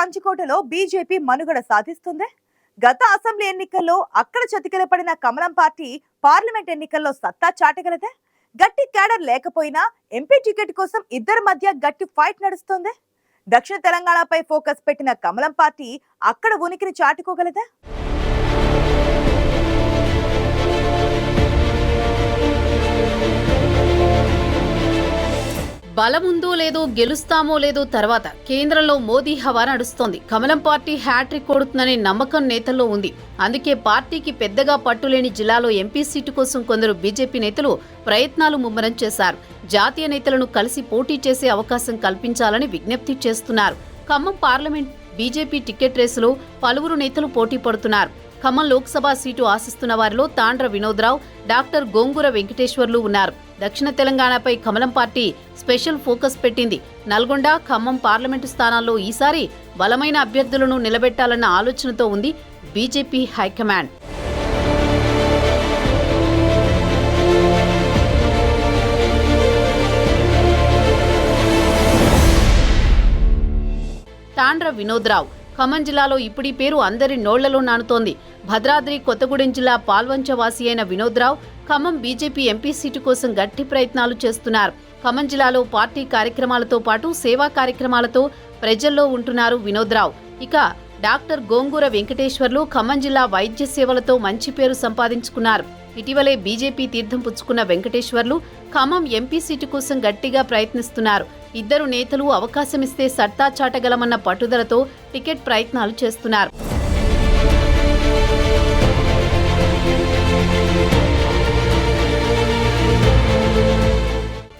కంచుకోటలో BJP మనుగడ సాధిస్తుంది. గత అసెంబ్లీ ఎన్నికల్లో అక్కడ చతికిలపడిన కమలం పార్టీ పార్లమెంట్ ఎన్నికల్లో సత్తా చాటగలదే. గట్టి క్యాడర్ లేకపోయినా ఎంపీ టికెట్ కోసం ఇద్దరి మధ్య గట్టి ఫైట్ నడుస్తుంది. దక్షిణ తెలంగాణపై ఫోకస్ పెట్టిన కమలం పార్టీ అక్కడ ఉనికిని చాటుకోగలదా? బలముందో లేదో గెలుస్తామో లేదో తర్వాత కేంద్రంలో మోదీ హవా నడుస్తోంది. కమలం పార్టీ హ్యాట్రిక్ కొడుతుందనే నమ్మకం నేతల్లో ఉంది. అందుకే పార్టీకి పెద్దగా పట్టులేని జిల్లాలో ఎంపీ సీటు కోసం కొందరు బీజేపీ నేతలు ప్రయత్నాలు ముమ్మరం చేశారు. జాతీయ నేతలను కలిసి పోటీ చేసే అవకాశం కల్పించాలని విజ్ఞప్తి చేస్తున్నారు. ఖమ్మం పార్లమెంట్ బీజేపీ టికెట్ రేసులో పలువురు నేతలు పోటీ పడుతున్నారు. ఖమ్మం లోక్సభ సీటు ఆశిస్తున్న వారిలో తాండ్ర వినోద్రావు, డాక్టర్ గోంగూర వెంకటేశ్వర్లు ఉన్నారు. దక్షిణ తెలంగాణపై కమలం పార్టీ స్పెషల్ ఫోకస్ పెట్టింది. నల్గొండ, ఖమ్మం పార్లమెంటు స్థానాల్లో ఈసారి బలమైన అభ్యర్థులను నిలబెట్టాలన్న ఆలోచనతో ఉంది బీజేపీ హైకమాండ్. తాండ్ర వినోద్రావు ఖమ్మం జిల్లాలో ఇప్పుడీ పేరు అందరి నోళ్లలో నానుతోంది. భద్రాద్రి కొత్తగూడెం జిల్లా పాల్వంచవాసి అయిన Vinod Rao Khammam BJP MP seat కోసం గట్టి ప్రయత్నాలు చేస్తున్నారు. ఖమ్మం జిల్లాలో పార్టీ కార్యక్రమాలతో పాటు సేవా కార్యక్రమాలతో ప్రజల్లో ఉంటున్నారు వినోద్రావు. ఇక డాక్టర్ గోంగూర వెంకటేశ్వర్లు ఖమ్మం జిల్లా వైద్య సేవలతో మంచి పేరు సంపాదించుకున్నారు. ఇటీవలే బీజేపీ తీర్థం పుచ్చుకున్న వెంకటేశ్వర్లు ఖమ్మం ఎంపీ సీటు కోసం గట్టిగా ప్రయత్నిస్తున్నారు. ఇద్దరు నేతలు అవకాశమిస్తే సత్తా చాటగలమన్న పట్టుదలతో టికెట్ ప్రయత్నాలు చేస్తున్నారు.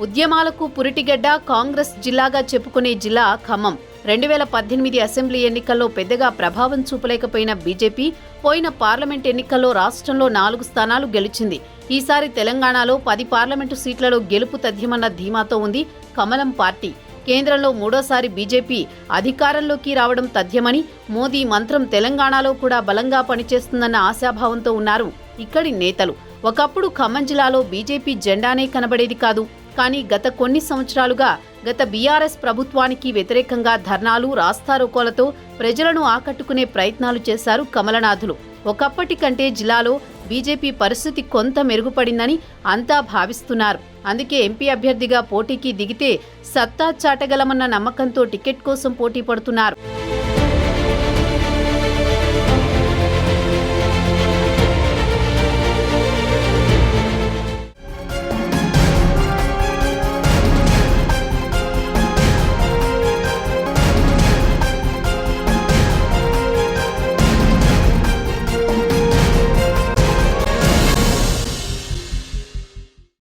ఉద్యమాలకు పురిటిగడ్డ, కాంగ్రెస్ జిల్లాగా చెప్పుకునే జిల్లా ఖమ్మం. 2018 అసెంబ్లీ ఎన్నికల్లో పెద్దగా ప్రభావం చూపలేకపోయిన బీజేపీ పోయిన పార్లమెంట్ ఎన్నికల్లో రాష్ట్రంలో 4 స్థానాలు గెలిచింది. ఈసారి తెలంగాణలో 10 పార్లమెంటు సీట్లలో గెలుపు తథ్యమన్న ధీమాతో ఉంది కమలం పార్టీ. కేంద్రంలో మూడోసారి బీజేపీ అధికారంలోకి రావడం తథ్యమని, మోదీ మంత్రం తెలంగాణలో కూడా బలంగా పనిచేస్తుందన్న ఆశాభావంతో ఉన్నారు ఇక్కడి నేతలు. ఒకప్పుడు ఖమ్మం జిల్లాలో బీజేపీ జెండానే కనబడేది కాదు. కానీ గత కొన్ని సంవత్సరాలుగా గత బీఆర్ఎస్ ప్రభుత్వానికి వ్యతిరేకంగా ధర్నాలు, రాస్తారోకోలతో ప్రజలను ఆకట్టుకునే ప్రయత్నాలు చేశారు కమలనాథులు. ఒకప్పటి కంటే జిల్లాలో బీజేపీ పరిస్థితి కొంత మెరుగుపడిందని అంతా భావిస్తున్నారు. అందుకే ఎంపీ అభ్యర్థిగా పోటీకి దిగితే సత్తా చాటగలమన్న నమ్మకంతో టికెట్ కోసం పోటీ పడుతున్నారు.